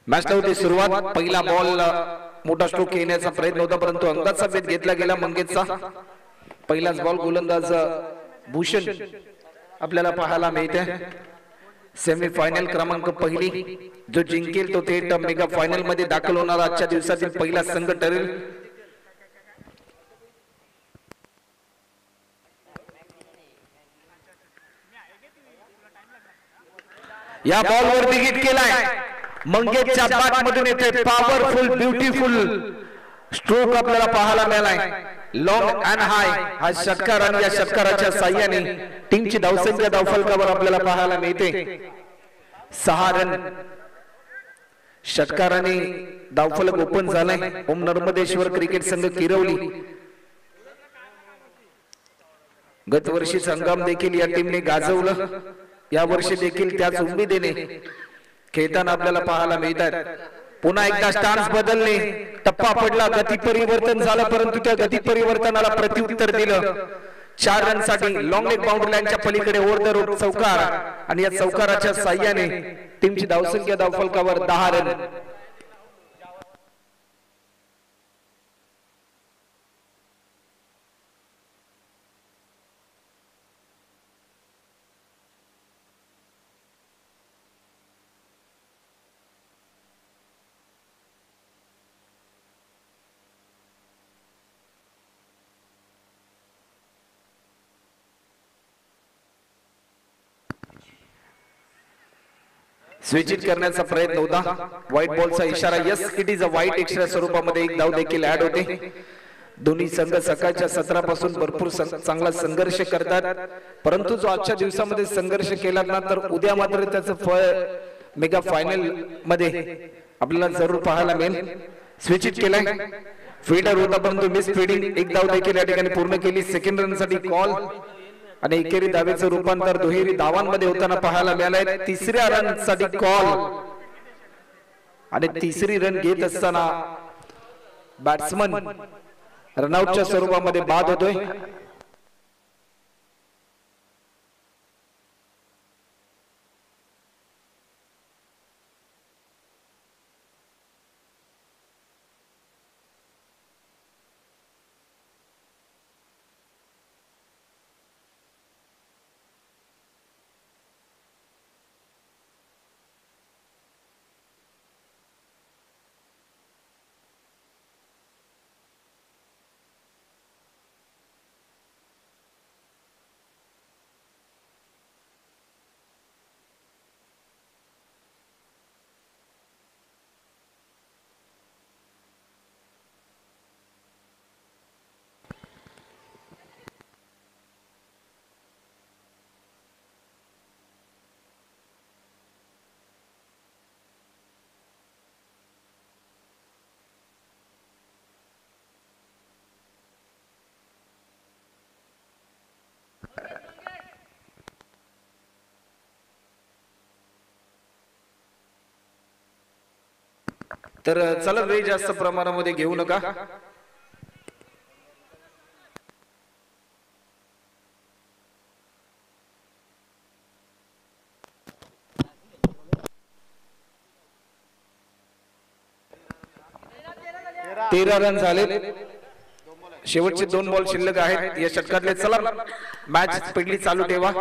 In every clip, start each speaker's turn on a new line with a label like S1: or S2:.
S1: Match होती सुरुवात. पहिला बॉल मोठा स्ट्रोक येण्याचा प्रयत्न होता परंतु अंगाचा भेद घेतला गेला मंगेशचा. पहिलाच बॉल गोलंदाज भूषण आपल्याला पाहायला मिळते. सेमी फायनल क्रमांक पहिली जो जिंकेल तो थेट मेगा फायनल मध्ये दाखल होणार आजच्या दिवसातील पहिला संघ ठरेल. या बॉलवर विकेट केलाय मंगेशच्या बॅट मधून येते. पॉवरफुल ब्युटिफुल स्ट्रोक आपल्याला पाहायला मिळालाय. लॉंग अँड हाय हा षटकार आणि या षटकाराच्या साह्याने टीमची धावसंख्या धावफलकावर आपल्याला पाहायला मिळते. 6 रन षटकाराने धावफलक ओपन झालाय. ओम नर्मदेश्वर क्रिकेट संघ किरवली गत वर्षी संगम देखील या टीमने गाजवलं. या वर्षी देखील त्याच उमेदीने खेळताना आपल्याला पाहायला मिळतात. पुन्हा एकदा स्टान्स बदलले, टप्पा पडला, गती परिवर्तन झालं परंतु त्या गती परिवर्तनाला प्रत्युत्तर दिलं. 4 रनसाठी लॉंग लेग बाउंड्री लाईनच्या पलीकडे ओव्हर द रोप चौकार आणि या चौकाराच्या साह्याने टीमची धावसंख्या धावफलकावर 10 रन. स्विच इट करण्याचा प्रयत्न होता. व्हाईट बॉलचा इशारा. Yes it is a white. Extra स्वरूपामध्ये एक धाव देखील ऍड होते. दोन्ही संघ सकाळच्या सत्रापासून भरपूर चांगला संघर्ष करतात परंतु जो आजच्या दिवसामध्ये संघर्ष केला ना तर उद्या मात्र त्याचं फळ मेगा फायनल मध्ये आपल्याला जरूर पाहायला मिळेल. स्विच इट केलाय. फील्डर होता परंतु मिस फील्डिंग. एक धाव देखील या ठिकाणी पूर्ण केली. सेकंड रन साठी कॉल आणि एकेरी धावेचं रूपांतर दुहेरी धावांमध्ये होताना पाहायला मिळालंय. 3ऱ्या रन साठी कॉल आणि 3री रन घेत असताना बॅट्समन रनआउटच्या स्वरूपामध्ये बाद होतोय. तर चला वेळ जास्त प्रमाणामध्ये घेऊ नका. तेरा रन झाले. शेवटचे 2 बॉल शिल्लक आहेत या षटकातले. चला मॅच स्पीडली चालू ठेवा.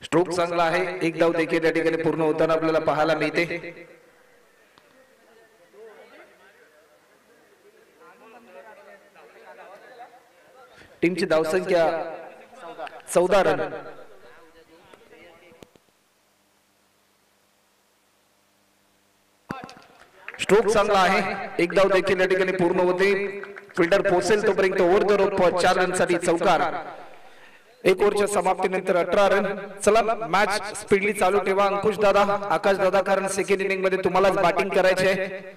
S1: स्ट्रोक चांगला आहे. एक धाव देखील या ठिकाणी पूर्ण होताना आपल्याला पाहायला मिळते. टीमची धावसंख्या 14 रन. स्ट्रोक चांगला आहे. एक धाव देखील या ठिकाणी पूर्ण होते. फिल्डर पोहोचेल तोपर्यंत ओव्हर द रोप 4 रनसाठी चौकार. एक ओव्हरच्या समाप्तीनंतर 18 रन. चला मॅच स्पीडली चालू ठेवा. अंकुश दादा, आकाश दादा, कारण सेकंड इनिंग मध्ये तुम्हालाच बॅटिंग करायची आहे.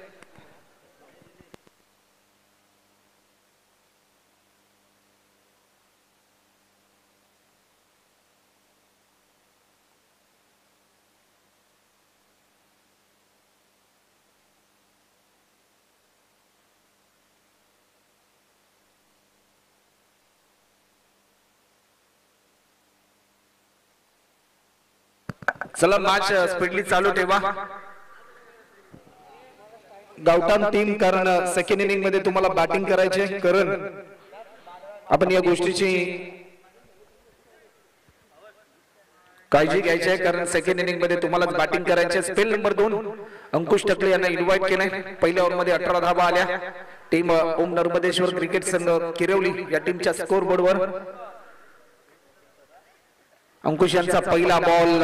S1: चला मॅच स्पीडली चालू ठेवा गावठाण टीम, कारण सेकंड इनिंग मध्ये तुम्हाला बॅटिंग करायचे, कारण आपण या गोष्टीची काळजी घ्यायची आहे, कारण सेकंड इनिंग मध्ये तुम्हालाच बॅटिंग करायचे. स्पेल नंबर 2 अंकुश टकले यांना इन्व्हाइट केलंय. पहिल्या ओव्हर मध्ये 18 धावा आल्या. टीम ओम नर्मदेश्वर क्रिकेट संघ किरवली या टीमच्या स्कोर बोर्डवर अंकुश यांचा पहिला बॉल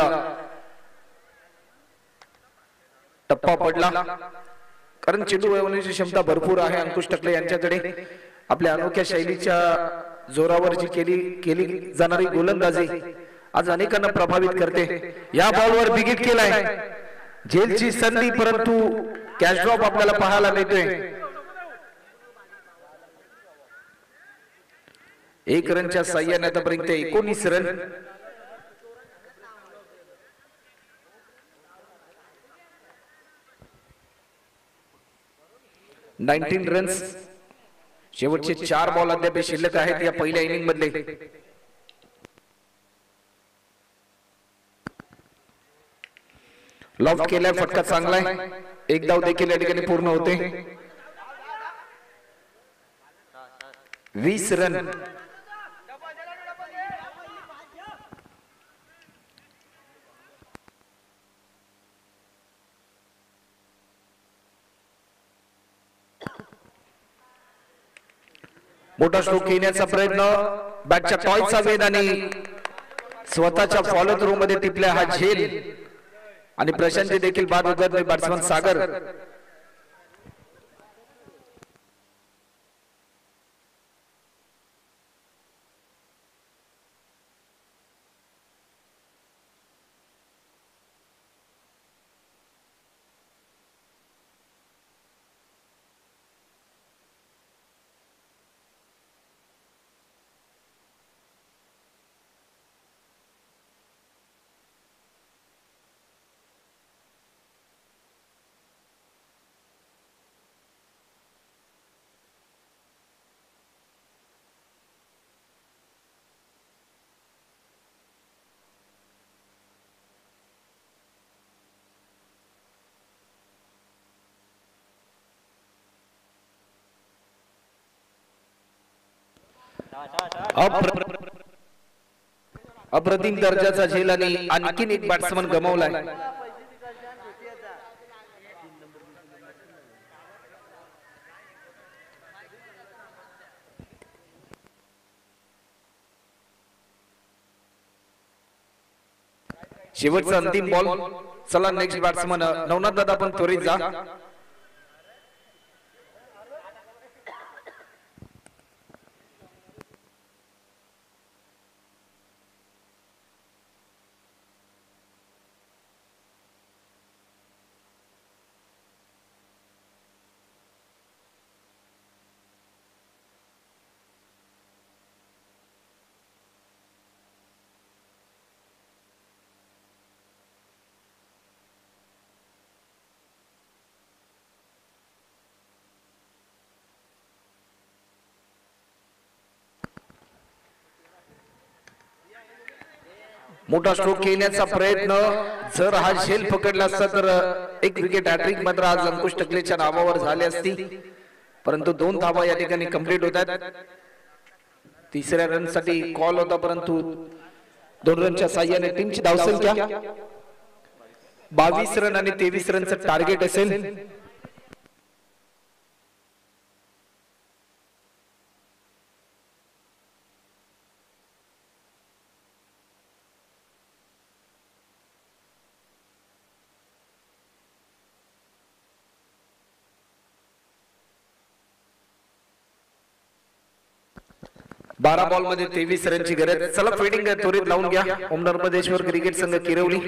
S1: टप्पा पडला, कारण चेंडू वळवण्याची क्षमता भरपूर आहे अंकुश टकले यांच्याकडे. आपल्या अनोख्या शैलीच्या जोरावर जी केली जाणारी गोलंदाजी आज अनेकांना प्रभावित करते. या बॉलवर बिगिट केलाय, झेलची संधी, परंतु कॅच ड्रॉप आपल्याला पाहायला मिळतोय. 1 रनच्या साह्याने आतापर्यंत 19 रन. Nineteen runs. शेवटचे 4 बॉल अद्याप शिल्लक आहेत या पहिल्या इनिंग मध्ये. लॉफ्ट केलाय, फटका चांगला आहे. 1 धाव देखील या ठिकाणी पूर्ण होते. 20 रन. मोठा स्ट्रोक घेण्याचा प्रयत्न, बॅटच्या टॉयचा वेध आणि स्वतःच्या फॉलो थ्रो मध्ये टिपल्या हा झेल, आणि प्रशांतची देखील बाद उतरले बॅट्समन सागर. अप्रतिम दर्जाचा झेल आणि आणखीन एक बॅट्समन गमावलाय. शेवटचा अंतिम बॉल. चला नेक्स्ट बॅट्समन नवनाथ दादा, आपण त्वरित जा. मोठा स्ट्रोक घेण्याचा प्रयत्न, जर हा झेल पकडला असता तर एक विकेट हॅट्रिक मात्र आज अंकुश टकलेच्या नावावर झाली असती, परंतु 2 धावा या ठिकाणी कंप्लीट होतात. 3ऱ्या रन साठी कॉल होता, परंतु 2 रनच्या साह्याने टीमची धावसंख्या 22 रन आणि 23 रनचं टार्गेट असेल. बारा बॉल मध्ये 23 रनची गरज. चला फिल्डिंग त्वरित लावून घ्या. ओम नर्मदेश्वर क्रिकेट संघ किरवली.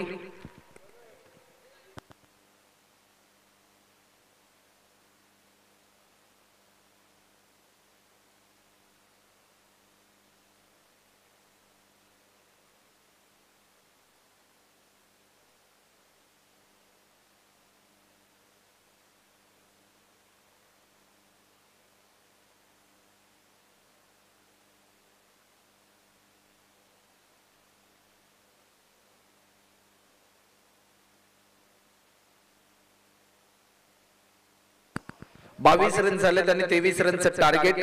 S1: 22 रन झाले आणि 23 रनचं टार्गेट.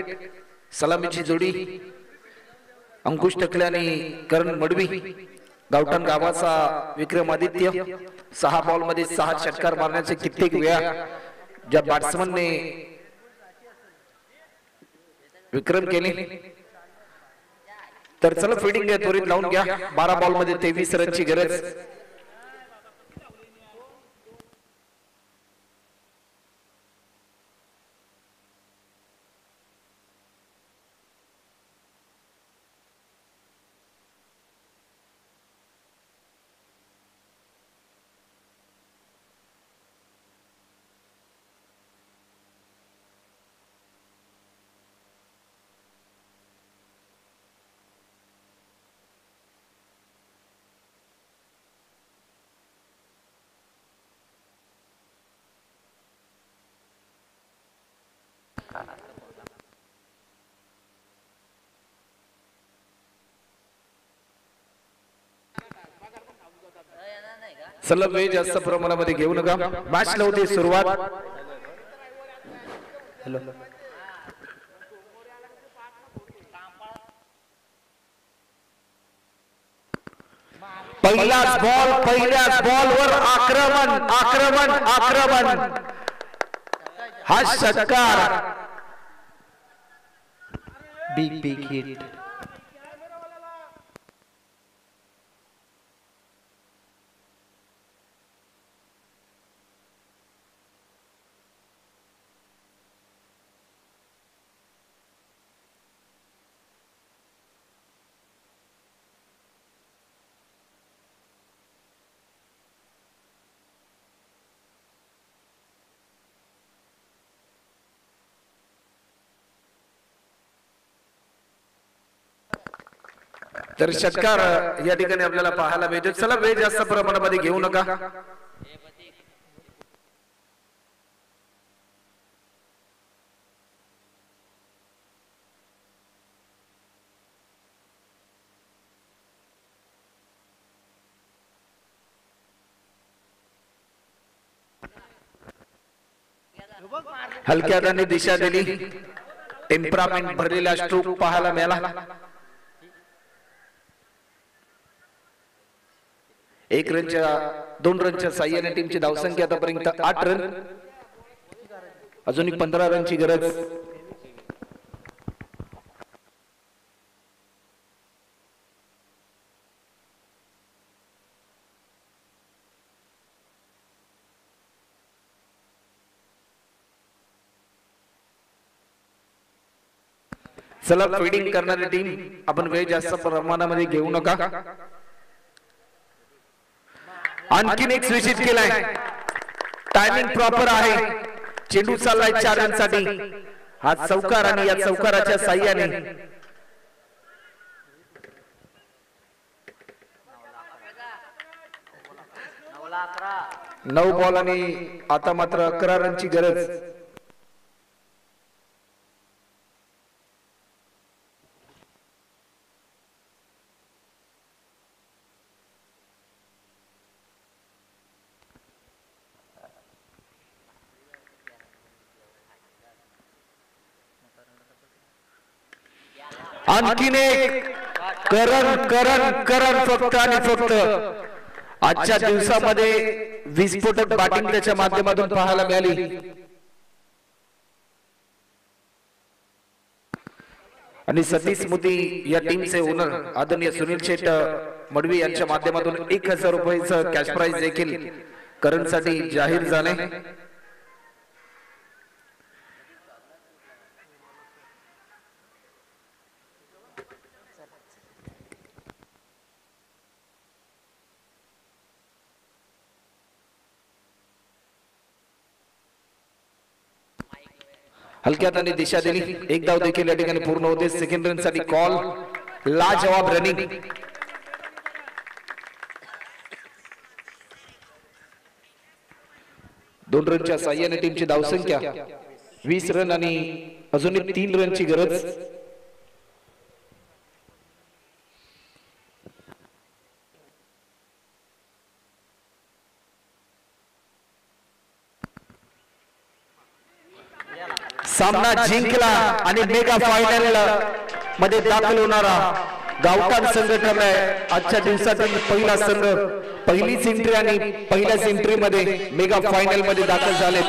S1: सलामीची जोडी अंकुश टकले आणि करण मडवी. गावठाण गावाचा विक्रमादित्य 6 बॉल मध्ये 6 षटकार मारण्याचे कित्येक वेळा ज्या बॅट्समनने विक्रम केले. तर चला फिल्डिंग त्वरित लावून घ्या. 12 बॉल मध्ये 23 रनची गरज. सलग वेळ जास्त प्रमाणामध्ये घेऊ नका. मॅच नव्हती सुरुवात. हॅलो पहिल्याच बॉलवर आक्रमण आक्रमण आक्रमण. हा षटकार बिग हिट. तर षटकार या ठिकाणी आपल्याला पाहायला मिळतो. चला वेळ जास्त प्रमाणामध्ये घेऊ नका. हलक्या हाताने दिशा दिली. टेम्परामेंट भरलेला स्ट्रोक पाहायला मिळाला. 2 रनच्या साह्याने टीमची धावसंख्या आतापर्यंत 8 रन. अजूनही 15 रनची गरज. चला फिल्डिंग करणारी टीम आपण वेळ जास्त प्रमाणामध्ये घेऊ नका. आणखीन एक स्विचित केलाय. टायमिंग प्रॉपर आहे. चेंडू चाललाय 4 रनसाठी. हा चौकार आणि या चौकाराच्या साह्याने 9 बॉल आणि आता मात्र 11 रनची गरज. आणखीन एक करण करण करण फक्त आणि फक्त आजच्या दिवसामध्ये विस्फोटक बॅटिंग त्याच्या माध्यमातून पाहायला मिळाली. आणि सतीश स्मृती या टीमचे ओनर आदरणीय सुनील शेठ मडवी यांच्या माध्यमातून 1000 रुपयाचं कॅश प्राइज देखील करणसाठी जाहीर झाले. हलक्या हाताने दिशा दिली. 1 धाव देखील या ठिकाणी पूर्ण होते. सेकंड रन साठी कॉल. लाजवाब रनिंग. दोन रनच्या साह्याने टीमची धावसंख्या 20 रन आणि अजूनही 3 रनची गरज. सामना जिंकला आणि मेगा फायनल मध्ये दाखल होणारा गावठाण संघ ठरलाय आजच्या दिवसातील पहिला संघ. पहिलीच एंट्री आणि पहिल्याच एंट्री मध्ये मेगा फायनल मध्ये दाखल झाले.